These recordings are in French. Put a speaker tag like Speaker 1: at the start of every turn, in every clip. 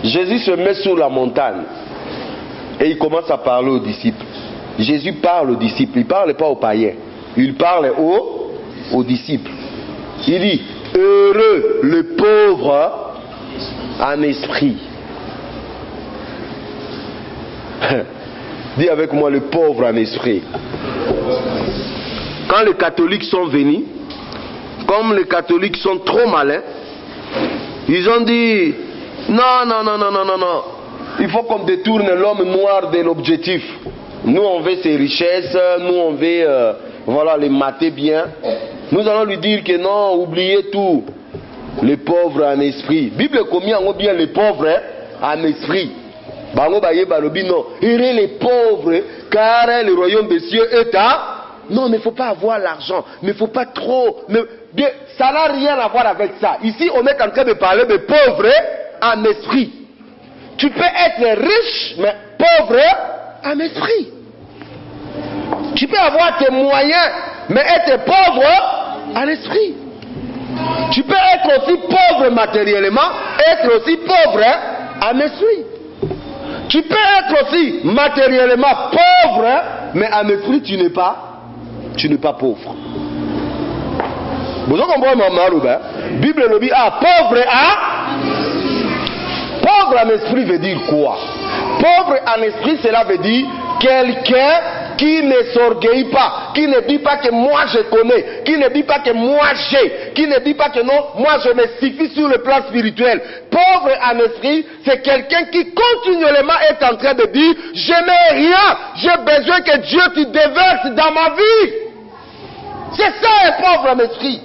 Speaker 1: Jésus se met sur la montagne et il commence à parler aux disciples. Jésus parle aux disciples, il ne parle pas aux païens, il parle aux disciples. Il dit, heureux le pauvre en esprit. Dis avec moi, le pauvre en esprit. Quand les catholiques sont venus, comme les catholiques sont trop malins, ils ont dit, non, il faut qu'on détourne l'homme noir de l'objectif. Nous on veut ses richesses, nous on veut les mater bien. Nous allons lui dire que non, oubliez tout. Les pauvres en esprit. Bible combien on bien les pauvres en esprit. Bango baye balobi non. Heureux les pauvres, car le royaume des cieux est à. Non, mais il ne faut pas avoir l'argent. Mais il ne faut pas trop. Ça n'a rien à voir avec ça. Ici, on est en train de parler de pauvres en esprit. Tu peux être riche, mais pauvre en esprit. Tu peux avoir tes moyens, mais être pauvre en esprit. Tu peux être aussi pauvre matériellement, être aussi pauvre en esprit. Tu peux être aussi matériellement pauvre, mais en esprit tu n'es pas pauvre. Vous comprenez ma Bible le dit, pauvre en esprit veut dire quoi? Pauvre en esprit, cela veut dire quelqu'un qui ne s'orgueille pas, qui ne dit pas que moi je connais, qui ne dit pas que moi j'ai, qui ne dit pas que non, moi je me suffis sur le plan spirituel. Pauvre en esprit, c'est quelqu'un qui continuellement est en train de dire, je n'ai rien, j'ai besoin que Dieu te déverse dans ma vie. C'est ça un pauvre en esprit.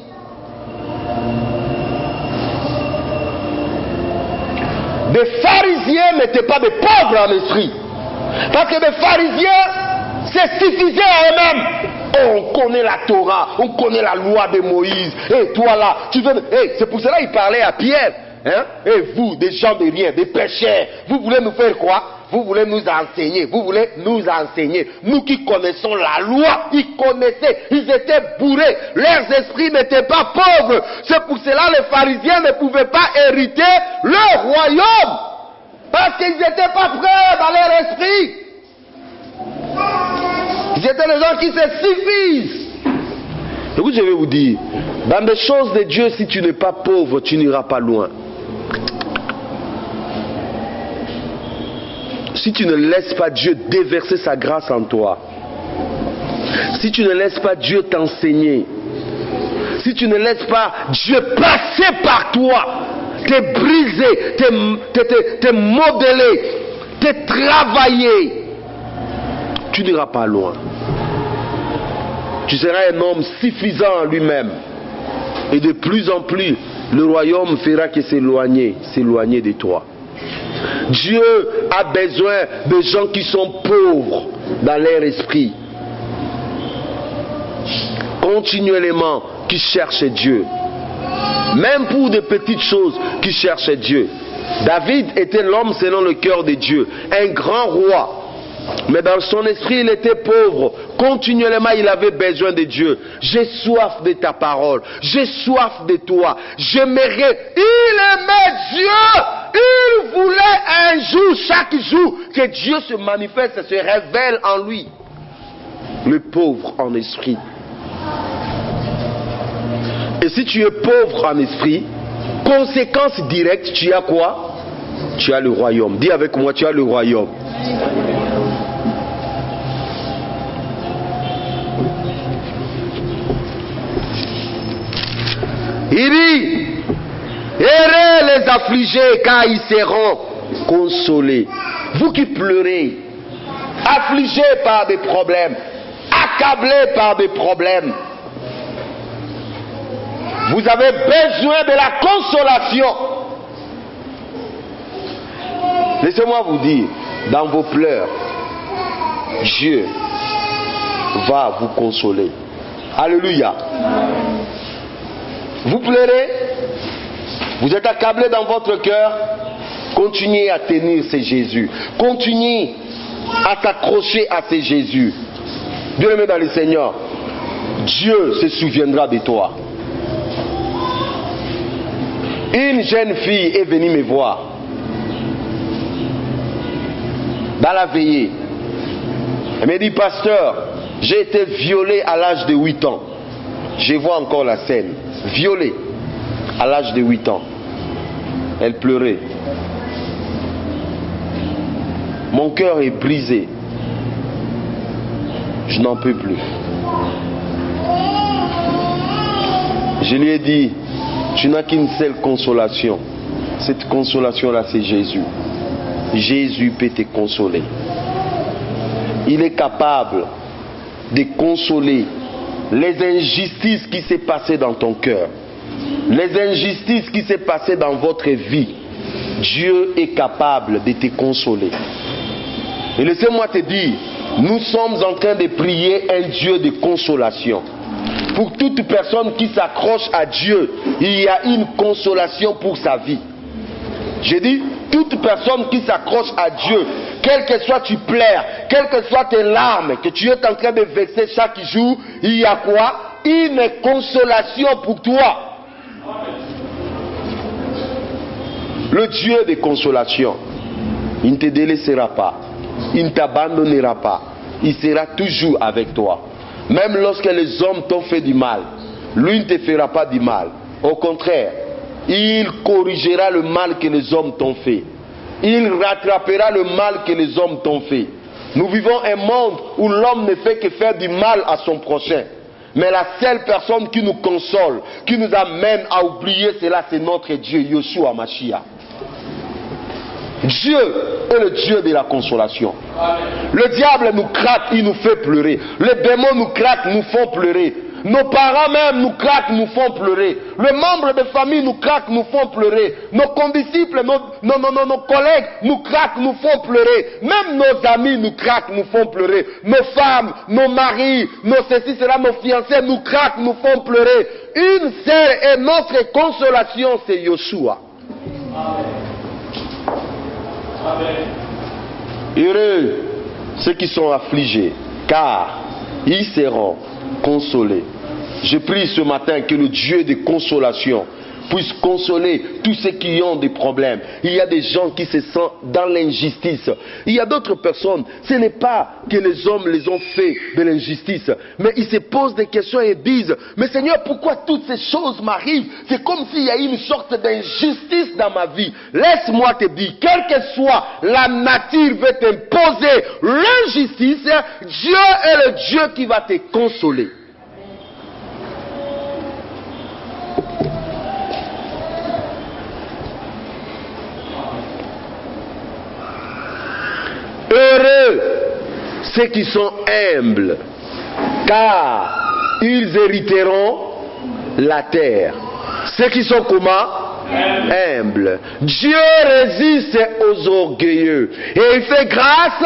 Speaker 1: Les pharisiens n'étaient pas des pauvres en esprit. Parce que les pharisiens se suffisaient à eux-mêmes. Oh, on connaît la Torah, on connaît la loi de Moïse. Et toi là, tu veux... c'est pour cela qu'il parlait à Pierre. Hein? Et vous, des gens de rien, des pécheurs, vous voulez nous faire quoi? Vous voulez nous enseigner, vous voulez nous enseigner. Nous qui connaissons la loi, ils connaissaient, ils étaient bourrés, leurs esprits n'étaient pas pauvres. C'est pour cela que les pharisiens ne pouvaient pas hériter leur royaume. Parce qu'ils n'étaient pas prêts dans leur esprit. Ils étaient des gens qui se suffisent. Écoute, je vais vous dire, dans les choses de Dieu, si tu n'es pas pauvre, tu n'iras pas loin. Si tu ne laisses pas Dieu déverser sa grâce en toi, si tu ne laisses pas Dieu t'enseigner, si tu ne laisses pas Dieu passer par toi, te briser, te modeler, te travailler, tu n'iras pas loin. Tu seras un homme suffisant en lui-même. Et de plus en plus, le royaume fera que s'éloigner de toi. Dieu a besoin de gens qui sont pauvres dans leur esprit. Continuellement, qui cherchent Dieu. Même pour de petites choses, qui cherchent Dieu. David était l'homme selon le cœur de Dieu. Un grand roi. Mais dans son esprit, il était pauvre. Continuellement, il avait besoin de Dieu. J'ai soif de ta parole. J'ai soif de toi. J'aimerais. Il aimait Dieu. Il voulait un jour, chaque jour, que Dieu se manifeste, se révèle en lui. Le pauvre en esprit. Et si tu es pauvre en esprit, conséquence directe, tu as quoi? Tu as le royaume. Dis avec moi, tu as le royaume. Il dit, heureux les affligés, car ils seront consolés. Vous qui pleurez, affligés par des problèmes, accablés par des problèmes, vous avez besoin de la consolation. Laissez-moi vous dire, dans vos pleurs, Dieu va vous consoler. Alléluia. Vous pleurez, vous êtes accablé dans votre cœur, continuez à tenir ce Jésus. Continuez à s'accrocher à ce Jésus. Bien-aimé dans le Seigneur, Dieu se souviendra de toi. Une jeune fille est venue me voir. dans la veillée. Elle me dit, pasteur, j'ai été violée à l'âge de 8 ans. Je vois encore la scène. Violée à l'âge de 8 ans. Elle pleurait. Mon cœur est brisé. Je n'en peux plus. Je lui ai dit, tu n'as qu'une seule consolation. Cette consolation-là, c'est Jésus. Jésus peut te consoler. Il est capable de consoler les injustices qui s'est passées dans ton cœur. Les injustices qui s'est passées dans votre vie. Dieu est capable de te consoler. Et laissez-moi te dire, nous sommes en train de prier un Dieu de consolation. Pour toute personne qui s'accroche à Dieu, il y a une consolation pour sa vie. J'ai dit, toute personne qui s'accroche à Dieu, quel que soit tu pleurs, quelles que soient tes larmes que tu es en train de verser chaque jour, il y a quoi? Une consolation pour toi. Le Dieu de consolation, il ne te délaissera pas, il ne t'abandonnera pas, il sera toujours avec toi. Même lorsque les hommes t'ont fait du mal, lui ne te fera pas du mal. Au contraire, il corrigera le mal que les hommes t'ont fait. Il rattrapera le mal que les hommes t'ont fait. Nous vivons un monde où l'homme ne fait que faire du mal à son prochain. Mais la seule personne qui nous console, qui nous amène à oublier cela, c'est notre Dieu, Yeshua Mashiach. Dieu est le Dieu de la consolation. Le diable nous craque, il nous fait pleurer. Les démons nous craquent, nous font pleurer. Nos parents même nous craquent, nous font pleurer. Les membres de famille nous craquent, nous font pleurer. Nos condisciples, nos collègues nous craquent, nous font pleurer. Même nos amis nous craquent, nous font pleurer. Nos femmes, nos maris, nos ceci, cela, nos fiancés nous craquent, nous font pleurer. Une seule et notre consolation, c'est Yeshua. Heureux ceux qui sont affligés, car ils seront consolés. Je prie ce matin que le Dieu de consolation puisse consoler tous ceux qui ont des problèmes. Il y a des gens qui se sentent dans l'injustice. Il y a d'autres personnes, ce n'est pas que les hommes les ont fait de l'injustice, mais ils se posent des questions et disent, mais Seigneur, pourquoi toutes ces choses m'arrivent? C'est comme s'il y a une sorte d'injustice dans ma vie. Laisse-moi te dire, quelle que soit la nature veut t'imposer l'injustice, Dieu est le Dieu qui va te consoler. Heureux ceux qui sont humbles, car ils hériteront la terre. Ceux qui sont comment? Humbles. Dieu résiste aux orgueilleux et il fait grâce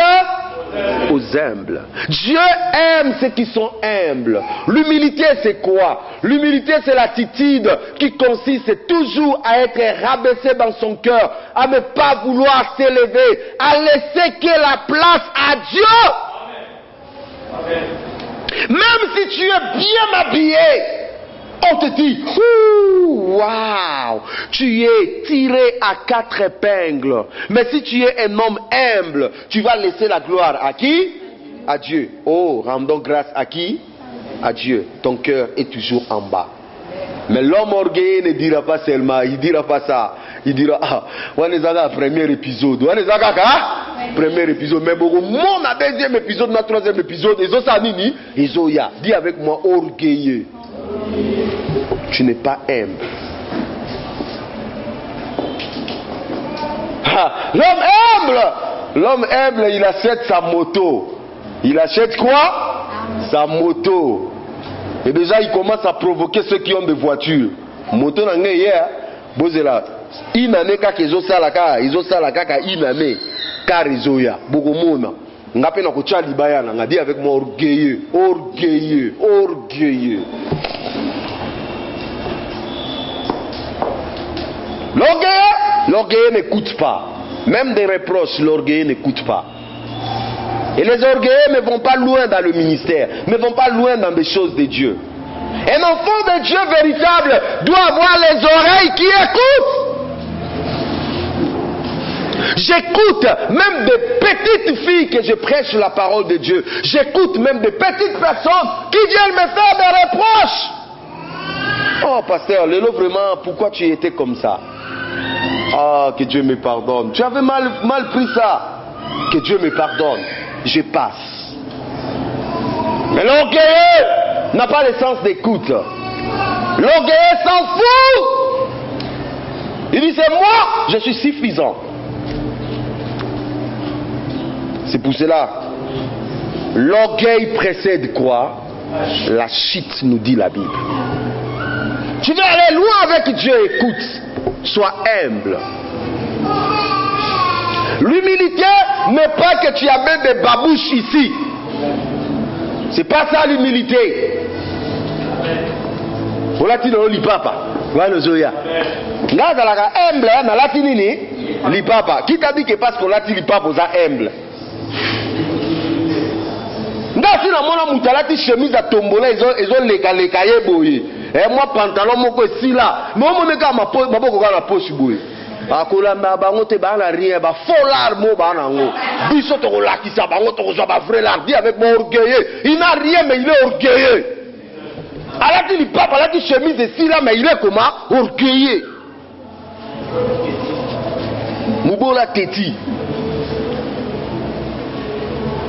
Speaker 1: aux humbles. Dieu aime ceux qui sont humbles. L'humilité, c'est quoi? L'humilité, c'est l'attitude qui consiste toujours à être rabaissé dans son cœur, à ne pas vouloir s'élever, à laisser que la place à Dieu. Amen. Même si tu es bien habillé, on te dit, waouh, tu es tiré à 4 épingles. Mais si tu es un homme humble, tu vas laisser la gloire à qui? À Dieu. Oh, rendons grâce à qui? À Dieu. Ton cœur est toujours en bas. Mais l'homme orgueilleux ne dira pas seulement, il ne dira pas ça. Il dira, ah, on est dans le premier épisode. On est dans le premier épisode. Mais beaucoup, mon deuxième épisode, notre troisième épisode, ils ont ça, nini, ils ont ya. Dis avec moi, orgueilleux. Tu n'es pas humble. L'homme humble, il achète sa moto. Il achète quoi? Sa moto. Et déjà, il commence à provoquer ceux qui ont des voitures. Moto n'a rien. Bozela. Une année, quand ils ont ça la kaka, une année. Car ils ont ya. Beaucoup de monde. Ngapena kucha libaya na ngadi avec moi orgueilleux, orgueilleux, orgueilleux. L'orgueilleux n'écoute pas. Même des reproches, l'orgueilleux n'écoute pas. Et les orgueilleux ne vont pas loin dans le ministère, ne vont pas loin dans des choses de Dieu. Un enfant de Dieu véritable doit avoir les oreilles qui écoutent. J'écoute même des petites filles que je prêche la parole de Dieu. J'écoute même des petites personnes qui viennent me faire des reproches. Oh pasteur, Lélo, vraiment, pourquoi tu étais comme ça? Ah, que Dieu me pardonne. Tu avais mal pris ça. Que Dieu me pardonne. Je passe. Mais l'orgueilleux n'a pas le sens d'écoute. L'orgueilleux s'en fout. Il dit c'est moi, je suis suffisant. C'est pour cela, l'orgueil précède quoi? La chute, nous dit la Bible. Tu veux aller loin avec Dieu, écoute, sois humble. L'humilité n'est pas que tu amènes des babouches ici. C'est pas ça l'humilité. Olatino lipapa, voilà zoya. Là, dans la humble, na latinini lipapa. Qui t'a dit que parce qu'on lati lipapa, vous êtes humble? Ndasi na mona mutalati chemise à tombola, ils ont les cahiers boyé. Et moi pantalon moko si là, mais on me ka maboko ka na poche boyé. Akola ma bango te ba na rien ba folar mo ba na ngo. Biso to lakisa bango to zo ba vrai lardi avec mon orgueilleux. Il n'a rien mais il est orgueilleux. Alati li papa alati chemise de si là mais il est comment? Orgueilleux. Mubola teti.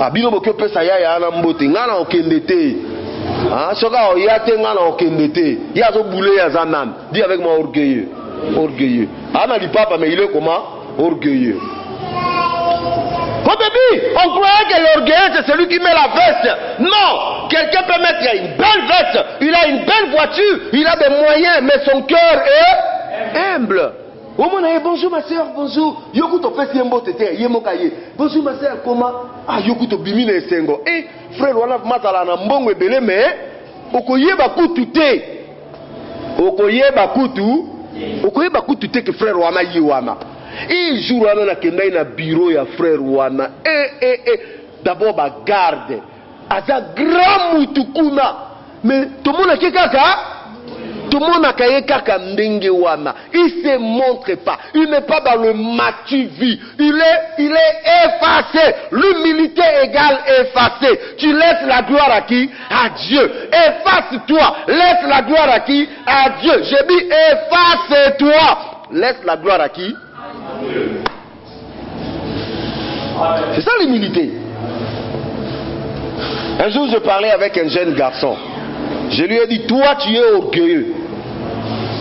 Speaker 1: Abino boke pesa ya na mbote ngana okendete. Ah soka oyate ngana okendete. Ya zo boulé ya zanan. Dis avec moi orgueilleux. Orgueilleux. Ana li papa mais il est comment? Orgueilleux. Au début, on croyait que l'orgueilleux c'est celui qui met la veste. Non, quelqu'un peut mettre une belle veste, il a une belle voiture, il a des moyens, mais son cœur est humble. Oh mon ami, bonjour ma soeur, bonjour. Yokuto fait un beau tété, yemokaye. Bonjour ma soeur, comment? Ah, yokuto bimine esengo. Eh, frère, wana matala na mbongo ebele mais okoyeba kutu te. Okoyeba kutu te que frère wana yi wana. Et jour wana na kenda na bureau ya frère wana. D'abord ba garde. Aza grand mutukuna. Mais tout le monde kaka. Tout le monde a kaye kaka ndenge wana. Il se montre pas. Il n'est pas dans le matu-vie. Il est effacé. L'humilité égale effacé. Tu laisses la gloire à qui? À Dieu. Efface-toi. Laisse la gloire à qui? À Dieu. J'ai dit efface-toi. Laisse la gloire à qui? C'est ça l'humilité. Un jour je parlais avec un jeune garçon. Je lui ai dit, toi tu es orgueilleux.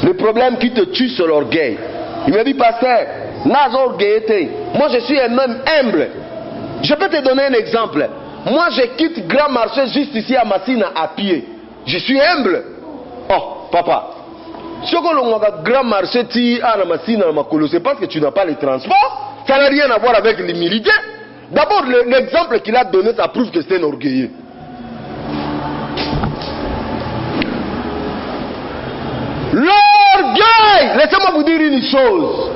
Speaker 1: Le problème qui te tue c'est l'orgueil. Il m'a dit, pasteur, n'a orgueillité. Moi je suis un homme humble. Je peux te donner un exemple. Moi je quitte Grand Marché juste ici à Massina à pied. Je suis humble. Oh papa, si on a Grand Marché à Massina à Makolo, c'est parce que tu n'as pas le transport. Ça n'a rien à voir avec l'humilité. D'abord l'exemple qu'il a donné, ça prouve que c'est un orgueilleux. L'orgueil, laissez-moi vous dire une chose.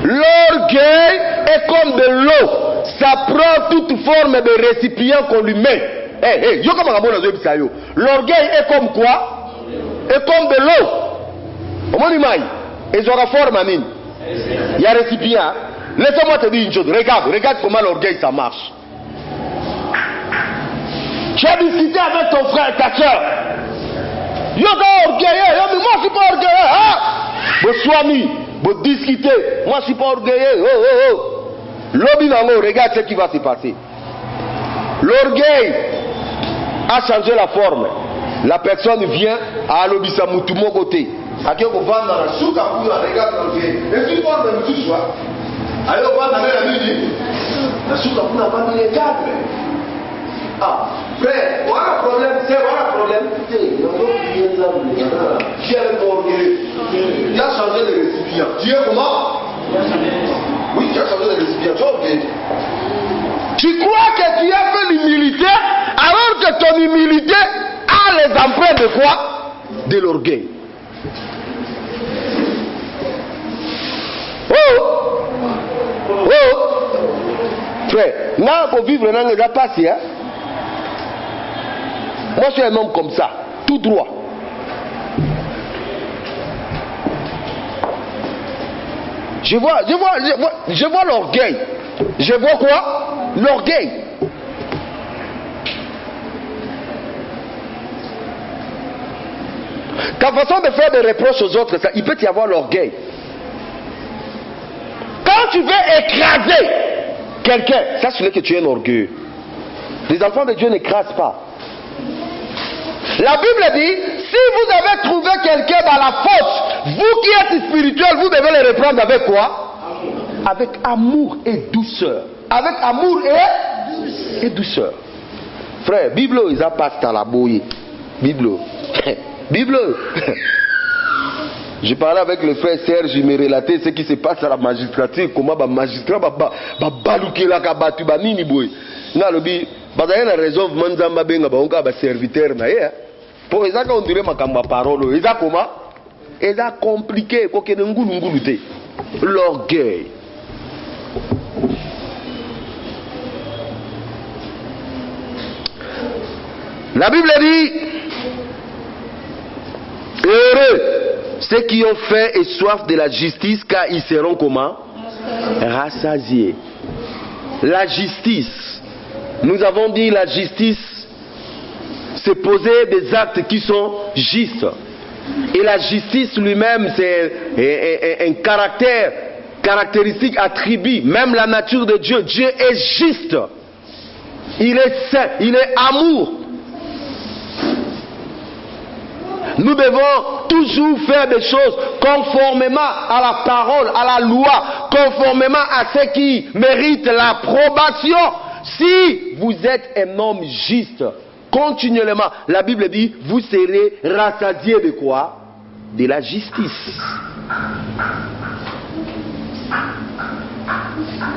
Speaker 1: L'orgueil est comme de l'eau. Ça prend toute forme de récipient qu'on lui met. L'orgueil est comme quoi? Est comme de l'eau. Et j'aurai forme à mine. Il y a récipient. Laissez-moi te dire une chose. Regarde comment l'orgueil ça marche. Tu as discuté avec ton frère, ta soeur. Yo orgueilleux, mais moi je suis pas orgueilleux. Hein? Vous soignez, vous discutez. Moi je suis pas orgueilleux. L'obi nango, regarde ce qui va se passer. L'orgueil a changé la forme. La personne vient à l'obisa mutumo côté. À qui on va dans la souka pour regarder l'orgueil. Et tu parles de tout ça. Alors on va dans la nuit. La souka pour n'a pas mis les câbles. Ah, frère, voilà le problème, c'est voilà le problème. Qui est orgueilleux? Il a changé de récipient. Tu es comment? Oui, tu as changé de récipient. Tu es orgueilleux. Tu crois que tu as fait l'humilité alors que ton humilité a les empreintes de quoi? De l'orgueil. Frère, là pour vivre dans les passé, hein? Moi je suis un homme comme ça, tout droit. Je vois l'orgueil. Je vois quoi? L'orgueil. Ta façon de faire des reproches aux autres, ça, il peut y avoir l'orgueil. Quand tu veux écraser quelqu'un, ça c'est que tu es un orgueilleux. Les enfants de Dieu n'écrasent pas. La Bible dit, si vous avez trouvé quelqu'un dans la faute, vous qui êtes spirituel, vous devez le reprendre avec quoi? Avec amour et douceur. Avec amour et douceur. Frère, Bible, ils a pas à la bouille. Bible. Bible. Je parlais avec le frère Serge, il me relatait ce qui se passe à la magistrature, comment le magistrat va balouker la kabatu ba nini boy. Na lobi, badaye na résolve manzamba benga ba onka ba serviteur na ye. Pour ça qu'on dirait makamba parole, ils a comment? Ils a compliqué ko ke ngulu ngulu te. L'orgueil. La Bible dit, heureux ceux qui ont faim et soif de la justice, car ils seront comment? Rassasiés. La justice. Nous avons dit la justice, c'est poser des actes qui sont justes. Et la justice lui-même, c'est un caractéristique attribut. Même la nature de Dieu. Dieu est juste. Il est saint. Il est amour. Nous devons toujours faire des choses conformément à la parole, à la loi, conformément à ce qui mérite l'approbation. Si vous êtes un homme juste, continuellement, la Bible dit, vous serez rassasiés de quoi? De la justice.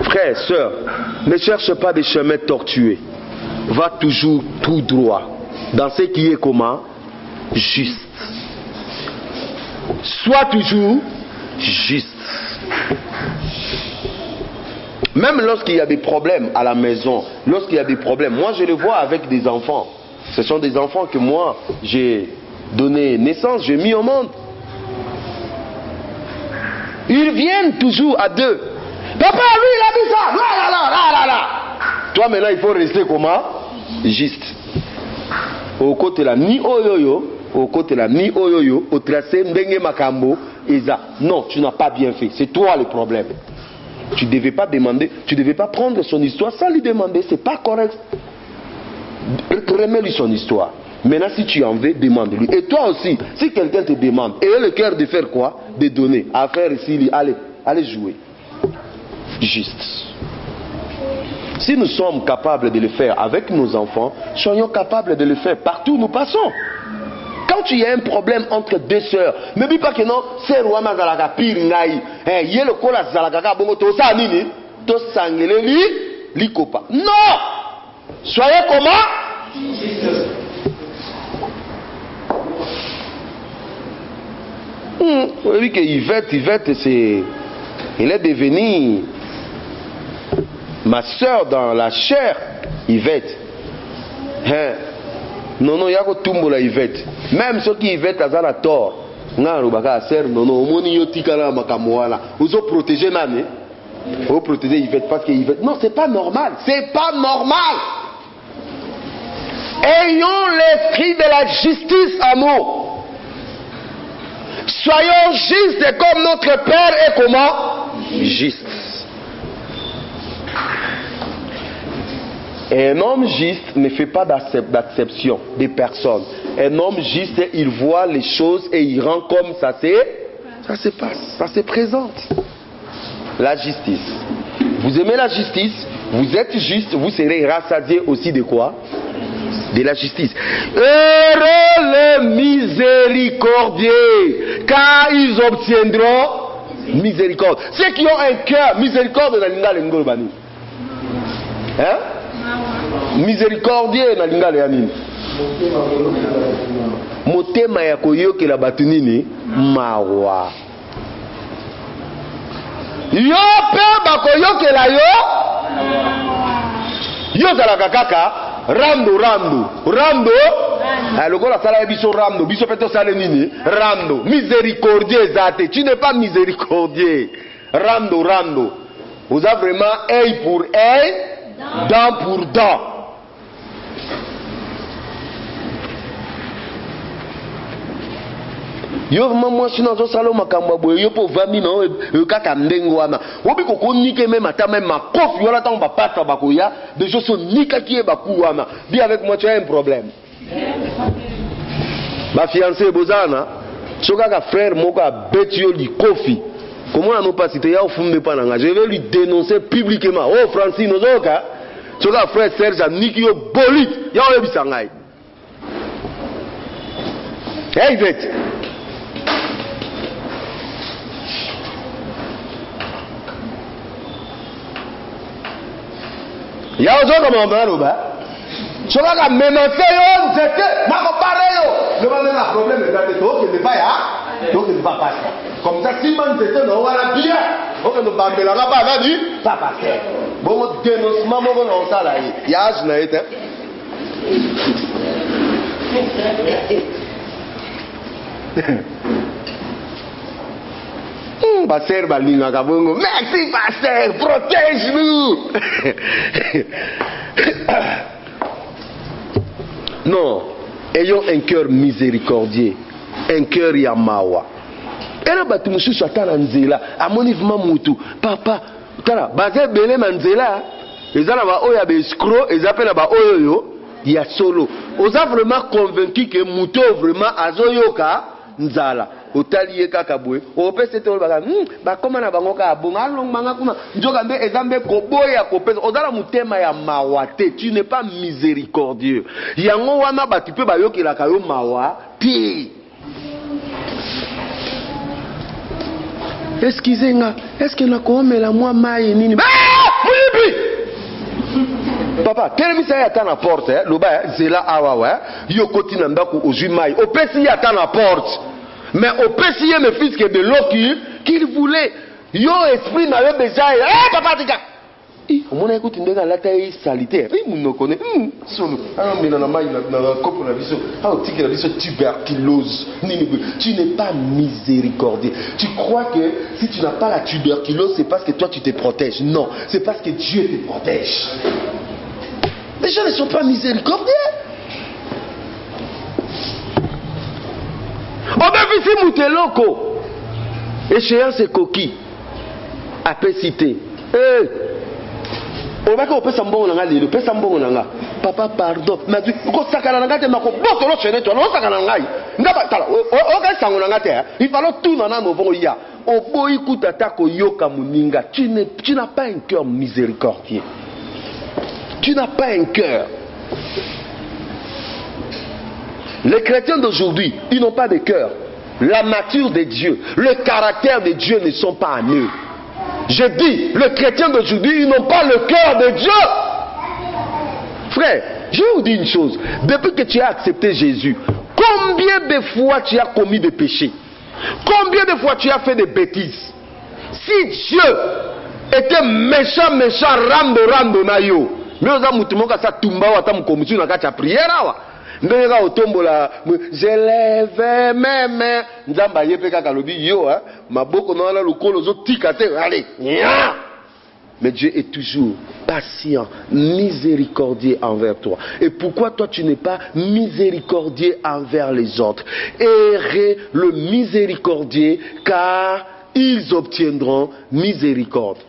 Speaker 1: Frères, sœurs, ne cherche pas des chemins tortueux. Va toujours tout droit dans ce qui est comment? Juste. Sois toujours juste. Même lorsqu'il y a des problèmes à la maison, lorsqu'il y a des problèmes, moi je le vois avec des enfants. Ce sont des enfants que moi j'ai donné naissance, j'ai mis au monde. Ils viennent toujours à deux. Papa, lui il a dit ça. Là, là, là, là, là. Toi maintenant il faut rester comment? Juste. Au côté là, ni oyoyo. Au côté là, ni oyoyo, au tracé, ndenge makambo, Eza. Non, tu n'as pas bien fait. C'est toi le problème. Tu ne devais pas demander, tu ne devais pas prendre son histoire sans lui demander. C'est pas correct. Remets-lui son histoire. Maintenant, si tu en veux, demande-lui. Et toi aussi, si quelqu'un te demande, et le cœur de faire quoi? De donner. À faire ici, allez jouer. Juste. Si nous sommes capables de le faire avec nos enfants, soyons capables de le faire partout où nous passons. Quand tu y a un problème entre deux sœurs, ne dis pas que non, c'est Rwanda Zalaka pire ngai. Il y a le cola Zalaka bongo to sa nini, to sangele li kopa. Non! Soyez comment? Vous voyez que Yvette, c'est, il est devenu ma sœur dans la chair, Yvette. Non, non, il y a que tout la Yvette. Même ceux qui Yvette a la tort. Non, vous ont protégé Nani. Vous protégez Yvette parce que Yvette. Non, c'est pas normal. C'est pas normal. Ayons l'esprit de la justice, amour. Soyons justes comme notre Père est comment? Juste. Et un homme juste ne fait pas d'acception des personnes. Un homme juste, il voit les choses et il rend comme ça se passe, ça se présente. La justice. Vous aimez la justice, vous êtes juste, vous serez rassasiés aussi de quoi? De la justice. Heureux les miséricordieux, car ils obtiendront miséricorde. Ceux qui ont un cœur, miséricorde dans l'Inga l'Engolbani. Hein? Miséricordieux na lingala ya nini? Motema ya koyokela batu nini? Mawa. Yo pe bakoyokela yo? Yo zalaka kaka rando. Lokola sala ya biso rando, biso peto sale nini? Rando. Miséricordieux zate. Tu n'es pas miséricordieux. rando, rando. Vous avez vraiment œil pour œil, dent pour dent. Yo maman si nazo salo makambo boye yo po vami no e kaka ndengo wana obi ko nike même ata même ma kofi wala tant ba pata ba koya de choses sont nika qui e ba ku wana bi avec moi tu as un problème ma fiancée bozana soka ka frère moko a betio li kofi comment on n'a pas cité ya ofumbe pa nanga je vais lui dénoncer publiquement oh Francine ozoka soka frère Serge a niki yo bolit ya o bisangai hey vet ya ozoka mambalo ba soka ka menacer yo nzete mako pareyo le va même un problème de to que ne pas ya donc ne va pas comme ça si man nzete no wala bien ok no bambela la ba di pas passer bon dénoncement moko na osala yi ya azuna ete Pasteur balinga kabongo merci pasteur protège-nous. Non, ayons un cœur miséricordieux, un cœur yamawa. Era batu mususu atala nzela amoni vima mutu papa tala baze bele manzela ezala ba oya be escroc ezapela ba oyo ya solo oza vraiment convaincu que muto vraiment azoyoka nzala otaliye kaka boye opese te baka ba koma na bango ka bonga alonganga kuna njoka mbe ezambe koboya kopesa ozala mutema ya mawa te tu n'es pas miséricordieux yango wana batu pe bayokela kayo mawa te. Excusez-moi, est-ce que nakomela moi mai nini papa telemi sa ata na porte loba zela awa yo koti na ndako ozwi mai opesi ata na porte mais opesi ye me fils que de l'eau qu'il voulait yo esprit na yo déjà papa tika omona ekuti ndeka lata ye salitaire munoko ne solo mena na mai na kopo na biso tika na biso tuberculose nini tu n'es pas miséricordieux. Tu crois que si tu n'as pas la tuberculose c'est parce que toi tu te protèges. Non, c'est parce que Dieu te protège. Les gens ne sont pas miséricordieux. Obefisi muteloko échéance coquille appel cité obaka opesa mbongo nanga lelo pesa mbongo nanga papa pardon mais ko sakana nanga te mako boto lo chene to lo sakana ngai ngaba tala o ka sango nanga te il fallait tout na mbongo ya oboyi kutata ko yoka muninga tu n'as pas un cœur miséricordieux. Tu n'as pas un cœur. Les chrétiens d'aujourd'hui, ils n'ont pas de cœur. La nature de Dieu, le caractère de Dieu ne sont pas en eux. Je dis, les chrétiens d'aujourd'hui, ils n'ont pas le cœur de Dieu. Frère, je vais vous dire une chose. Depuis que tu as accepté Jésus, combien de fois tu as commis des péchés? Combien de fois tu as fait des bêtises? Si Dieu était méchant, rando na yo, mais oza mutu moka sa tumba wa ta mukomutu na kati ya prière wa ndenge ka otombola je lève mes mains nzamba yepe kaka lobi yo maboko na la lokolo zo tika te allez mais Dieu est toujours patient, miséricordieux envers toi. Et pourquoi toi tu n'es pas miséricordieux envers les autres? Errez le miséricordieux car ils obtiendront miséricorde.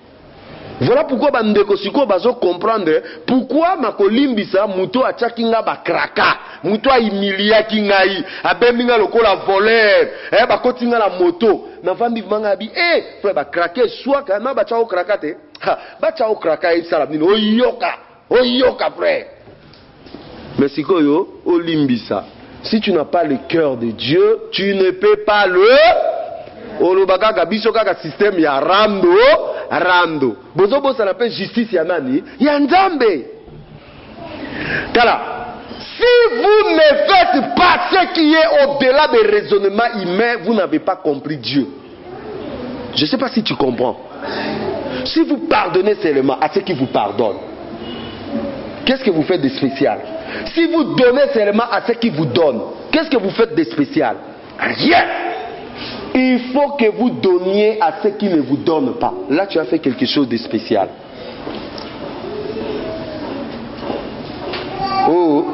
Speaker 1: Voilà pourquoi bandeko siko bazo comprendre pourquoi makolimbisa muto achakinga ba kraka muto a humilia kingai abembinga lokola voleur bakotinga la moto na vandi vanga bi frère ba krake soit kana ba chao kraka te ba chao kraka isala nini oyoka frère mais sikoyo olimbisa si tu n'as pas le cœur de Dieu tu ne peux pas le olobaka kabiso kaka système ya rando bozo bosa na pe justice ya nani ya nzambe tala si vous ne faites pas ce qui est au-delà des raisonnements humains vous n'avez pas compris Dieu. Je ne sais pas si tu comprends. Si vous pardonnez seulement à ceux qui vous pardonnent, qu'est-ce que vous faites de spécial? Si vous donnez seulement à ceux qui vous donnent, qu'est-ce que vous faites de spécial? Rien. Il faut que vous donniez à ceux qui ne vous donnent pas. Là, tu as fait quelque chose de spécial. Oh.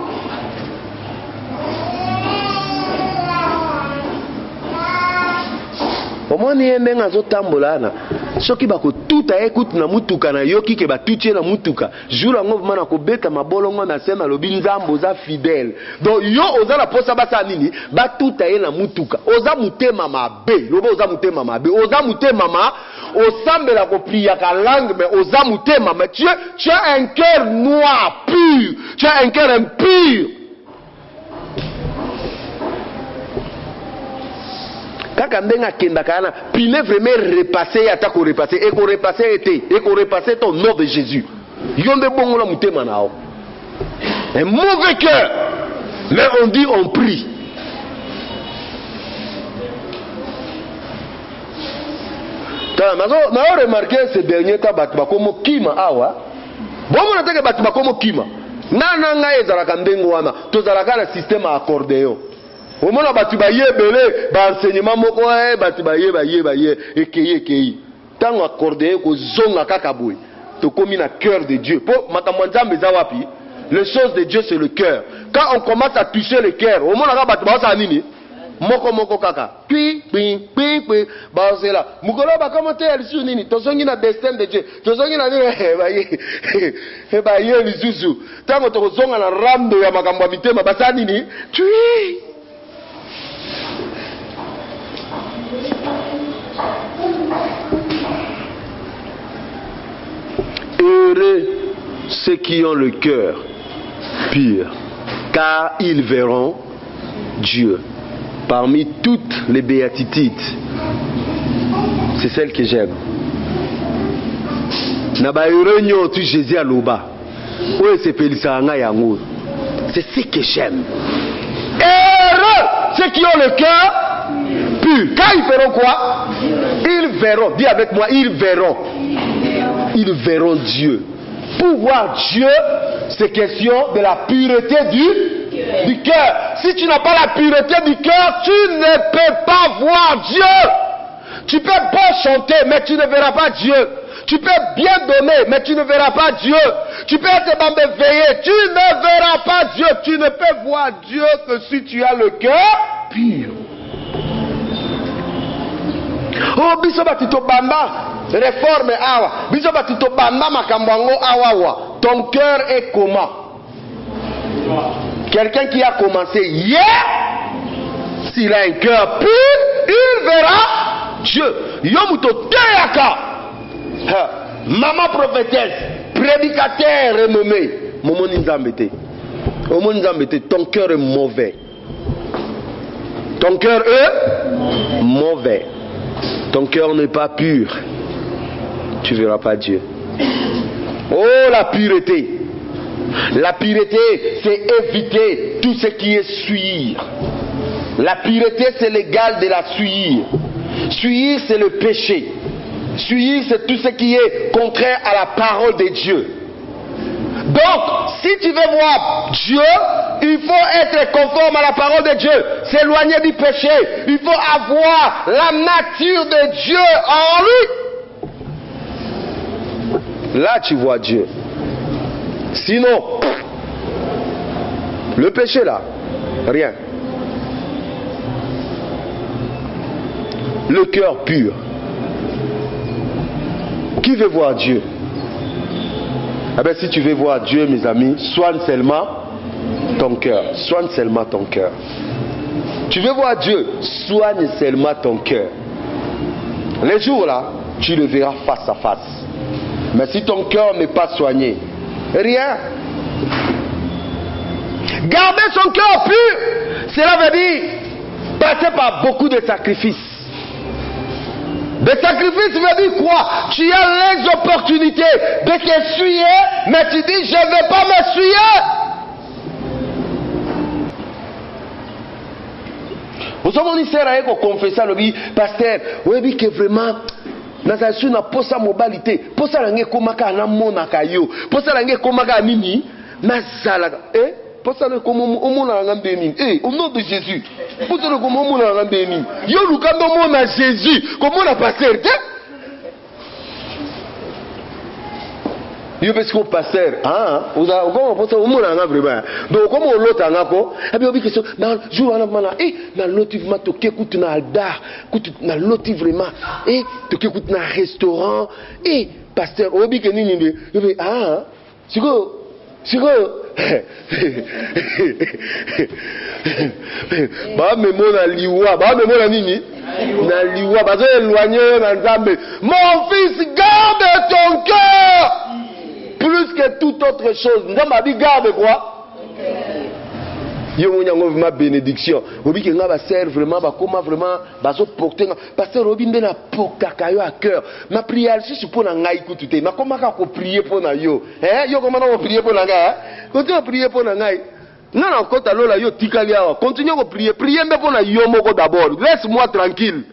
Speaker 1: Omoni emenga zotambolana soki bako tuta écoute na mutuka na yoki ke batutie na mutuka jour ngo mana ko beta mabolongo na sema lobi nzambo za fidèle donc yo oza la posa basa nini batuta ye na mutuka oza mutema mabe lobo oza mutema mabe oza mutema ma osambela ko priya ka langue mais oza mutema mais tu as un cœur noir pur, tu as un cœur impur. Kaka ndenga kenda kana pine vraiment repasser ata ko repasser et ko repasser et ko repasser ton nom de Jésus. Yonde bongola mutema nao. Un mauvais cœur. Mais on dit on prie. On a remarqué ces derniers temps batuma kima awa. Bon on a dit que batuma comme kima. Nanga ezalaka ndengo wana. Tozalaka na système à accordéon. Au moment où batu ba yebele ba enseignement moko batu ba ye ekeye tant accordé ko zonga kaka boy to komi na cœur de Dieu po makambo nzambe za wapi les choses de Dieu c'est le cœur quand on commence à toucher le cœur au moment où batu ba sa nini moko kaka puis ba c'est là mukolo ba commenter sur nini to zongi na destin de Dieu to zongi na ba ye lisusu tant to zonga na rando ya makambo mitema ba sa nini tu heureux ceux qui ont le cœur pur, car ils verront Dieu. Parmi toutes les béatitudes, c'est celle que j'aime. Jésus à l'oba. C'est ce que j'aime. Heureux ceux qui ont le cœur pur. Quand ils verront quoi? Ils verront. Dis avec moi, ils verront. Ils verront Dieu. Pour voir Dieu, c'est question de la pureté du cœur. Si tu n'as pas la pureté du cœur, tu ne peux pas voir Dieu. Tu peux pas chanter, mais tu ne verras pas Dieu. Tu peux bien donner, mais tu ne verras pas Dieu. Tu peux être éveillé, tu ne verras pas Dieu. Tu ne peux voir Dieu que si tu as le cœur pur. Oh, biso batito bamba. Réforme awa. Biso batito bamba makambango awawa. Ton cœur est comment? Quelqu'un qui a commencé hier, s'il a un cœur pur, il verra Dieu. Yomuto teyaka. Maman prophétesse, prédicateur renommé. Momo Nzambete. Momo Nzambete, ton cœur est mauvais. Ton cœur est mauvais. Ton cœur n'est pas pur. Tu ne verras pas Dieu. Oh, la pureté. La pureté, c'est éviter tout ce qui est souillure. La pureté, c'est l'égal de la souillure. Souillure, c'est le péché. Souillure, c'est tout ce qui est contraire à la parole de Dieu. Donc, si tu veux voir Dieu, il faut être conforme à la parole de Dieu, s'éloigner du péché. Il faut avoir la nature de Dieu en lui. Là, tu vois Dieu. Sinon, le péché là, rien. Le cœur pur. Qui veut voir Dieu? Eh bien, si tu veux voir Dieu, mes amis, soigne seulement ton cœur. Soigne seulement ton cœur. Tu veux voir Dieu, soigne seulement ton cœur. Les jours là, tu le verras face à face. Mais si ton cœur n'est pas soigné, rien. Garder son cœur pur, cela veut dire passer par beaucoup de sacrifices. Des sacrifices veut dire quoi? Tu as les opportunités de t'essuyer, mais tu dis je ne vais pas m'essuyer. Vous savez, on sert à confesser le pasteur, oui, que vraiment, nazali na posa mobilité, posa langue komaka na mona kayo, posa langue komaka nini, nazala, Pasteur, comme on a béni. Eh, au nom de Jésus. Pasteur, comme on a béni. Yo, nous, quand on a Jésus, comment on a pasteur? Yo, parce qu'on pasteur, ah, on a, comment on a vraiment. Donc, comment on l'autre en a quoi? Eh bien, on dit que ça, dans le jour, on a mana, eh, dans l'autre, vraiment, tu écoutes dans le bar, dans l'autre, vraiment, eh, tu écoutes dans le restaurant, eh, pasteur, on dit que nous, ah, c'est quoi? C'est quoi? Bah, mais mon aliwa, bah, mais mon nini, n'aliwa, bah, j'ai éloigné dans Nzambe. Mon fils, garde ton cœur plus que toute autre chose. Nzambe dit garde quoi? Yo mon yango ma bénédiction. Obi que nga ba sert vraiment ba comment vraiment ba so porter pasteur Obi ndena porta kayo à cœur. Ma prière si pour na ngai kutute. Ma comment ka ko prier pour na yo? Yo comment na prier pour na ngai? Continue prier pour na ngai. Non non kota lola yo tikali awa. Continue ko prier. Prier mais pour na yo moko d'abord. Laisse-moi tranquille.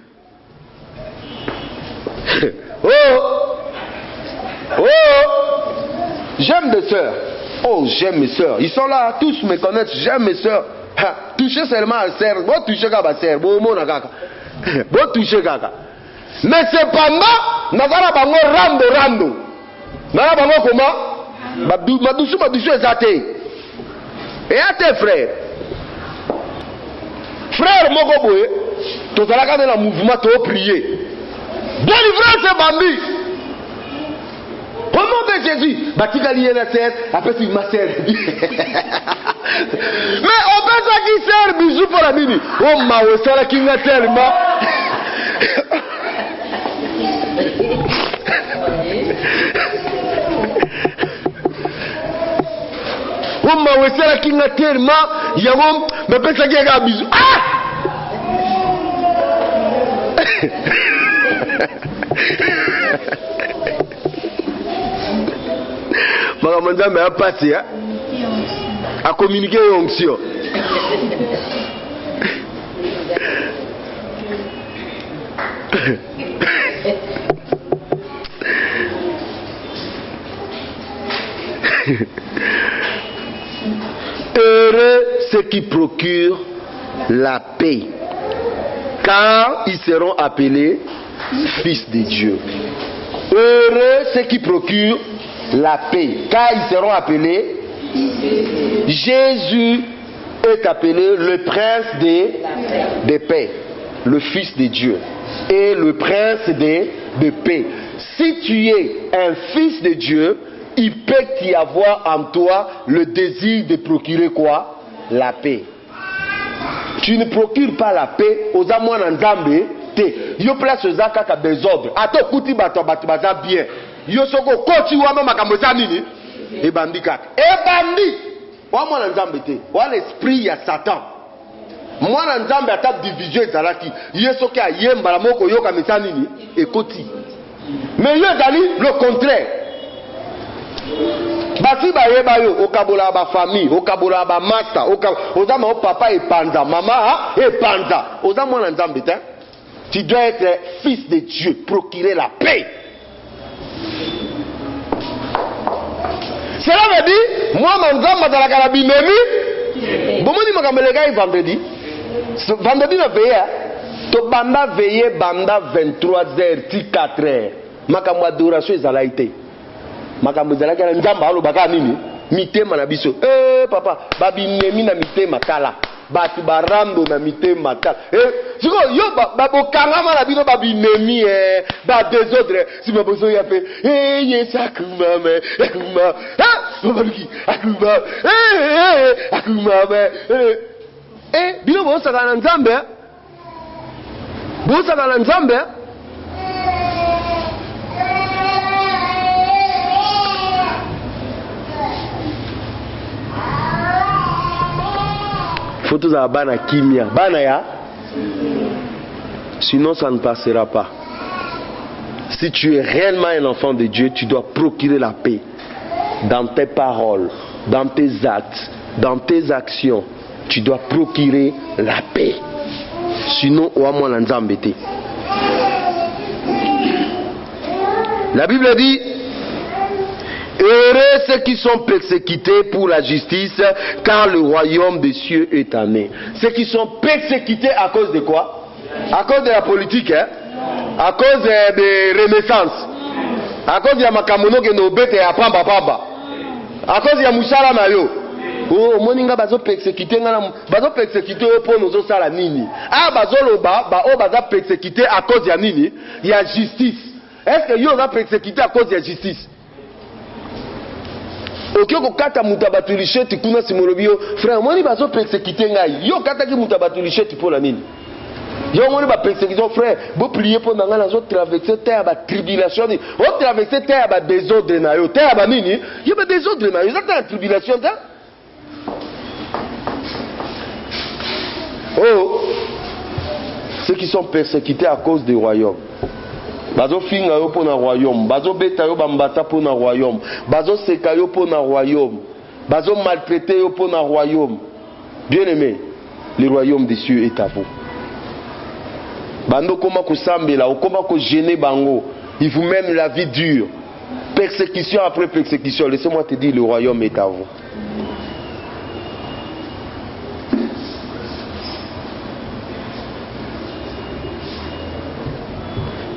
Speaker 1: J'aime des sœurs. Oh, j'aime mes sœurs. Ils sont là, tous me connaissent. J'aime mes sœurs. Toucher seulement à sœur. Bon, toucher qu'à ma sœur. Bon, mon agaka. Bon, toucher kaka. Mais cependant, n'avara bango rando. N'avara bango comment? Madoussou ezate. Et à tes frères. Frère Mokoboé, tu as regardé le mouvement, tu as prié. Délivrance c'est bambi. Au nom de Jésus, Batikali est la sœur, après c'est ma sœur. Mais on peut ça qui sert bisou pour la mini. Oh ma ouessala qui n'a tellement. Oh ma ouessala qui n'a tellement. Yamom, mais peut ça qui a bisou. Ah! Maman a passé à communiquer l'onction. Heureux ceux qui procurent la paix, car ils seront appelés fils de Dieu. Heureux ceux qui procurent la paix, car ils seront appelés. Jésus est appelé le prince de paix, le fils de Dieu et le prince de paix. Si tu es un fils de Dieu, il peut y avoir en toi le désir de procurer quoi? La paix. Tu ne procures pas la paix aux amours en Zambé. Yo place aux akaka désordre. Ato kuti bato baza bien. Yo soko koti wama makambo za nini? E bandi kaka. E bandi. Wa mwana nzambe te. Wa l'esprit ya Satan. Mwana nzambe ata division ezalaki. Ye soki ayemba la moko yoka meta nini? E koti. Mais yo dali le contraire. Basi ba yeba yo okabola ba famille, okabola ba master, ozama o papa e panza, mama e panza. Oza mwana nzambe te. Tu dois être fils de Dieu, procurer la paix. Cela veut dire, moi, mon Zamba dans la carabinemi, bon, je me vendredi. Vendredi, je veille. Tu banda veillé, banda 23h, 4h. Makambo adoration ezalaite. Makambo ezalaka nzamba alo baka nini? Mitema na biso. Papa, babinemi na mitema tala. Batu barando na mitema tala. Siko yo babokanga na bino babinemi ba désordre. Si mabozo ya fait yesa kuma me akuma. Babaluki akuma. Akuma me. Bino bo saka na Nzambe. Bo saka na Nzambe. Faut tous avoir bana kimia, bana ya. Sinon ça ne passera pas. Si tu es réellement un enfant de Dieu, tu dois procurer la paix dans tes paroles, dans tes actes, dans tes actions. Tu dois procurer la paix. Sinon, au moins l'anzambete. La Bible dit: heureux Heureux ceux qui sont persécutés pour la justice, car le royaume des cieux est à eux. Ceux qui sont persécutés à cause de quoi? À cause de la politique, hein? À cause de renaissance, à cause de la makamono que nos bêtes à pamba pamba, à cause de la moussala mayo. Oh, moninga bazo persécuté pour nous sala nini. Ah, bazo loba, bazo persécuté à cause de nini? Il y a justice. Est-ce que yo va persécuté à cause de justice? Ok, ko kata mutabatulishe tikuna simolobio, frère, moni bazo persécuté ngai. Yo kata ki mutabatulishe pour la nini? Yo moni ba persécution, frère, vous priez pour nanga nazo traverser terre ba tribulation, on traverser terre ba désordre na yo, terre ba nini? Yo ba désordre na yo, ça ta tribulation ça? Oh, ceux qui sont persécutés à cause du royaume. Bazo finga yo pour le royaume. Bazo beta yo bambata pour le royaume. Bazo seka yo pour le royaume. Bazo maltraité yo pour le royaume. Bien aimé, le royaume des cieux est à vous. Bando koma ko sambela, koma ko gêner bango. Il vous mène la vie dure. Persécution après persécution. Laissez-moi te dire, le royaume est à vous.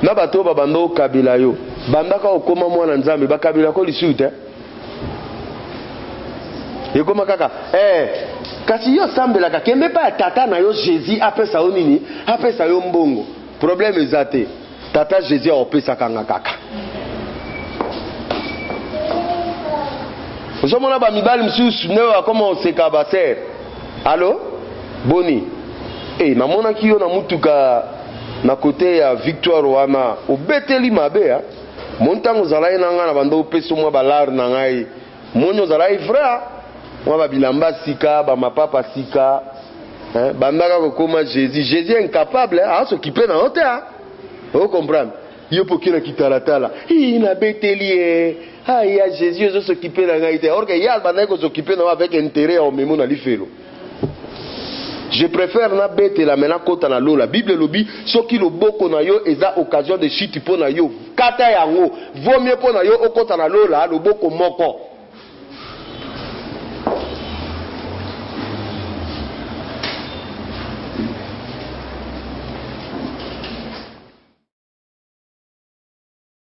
Speaker 1: Na bato babando kabila yo bandaka okoma mwana nzambe bakabila ko lisuite ekoma kaka kasi yo sambela kembe pa tata na yo Jésus apesa yo nini apesa yo mbongo problème ezate tata Jésus opesa kanga kaka ozomona ba mibali msusu newa akoma oseka baser allo boni namona kiyo na mutuka na côté ya victoire wana obeteli mabe ya montango zalai nanga na bando peso mwa balar na ngai monyo zalai frère mwa babilamba sika ba mapapa sika bandaka kokoma Jésus est incapable à s'occuper na hote vous comprendre yo pokina kitalatala na beteli ya Jésus zo s'occuper na ngai te or que ya bandaka ko s'occuper na avec intérêt au memo na lifelo. Je préfère na bête la mena kota na lo la Bible lobi soki lo boko na yo eza occasion de chute po na yo kata yango vaut mieux po na yo okota na lo la lo boko moko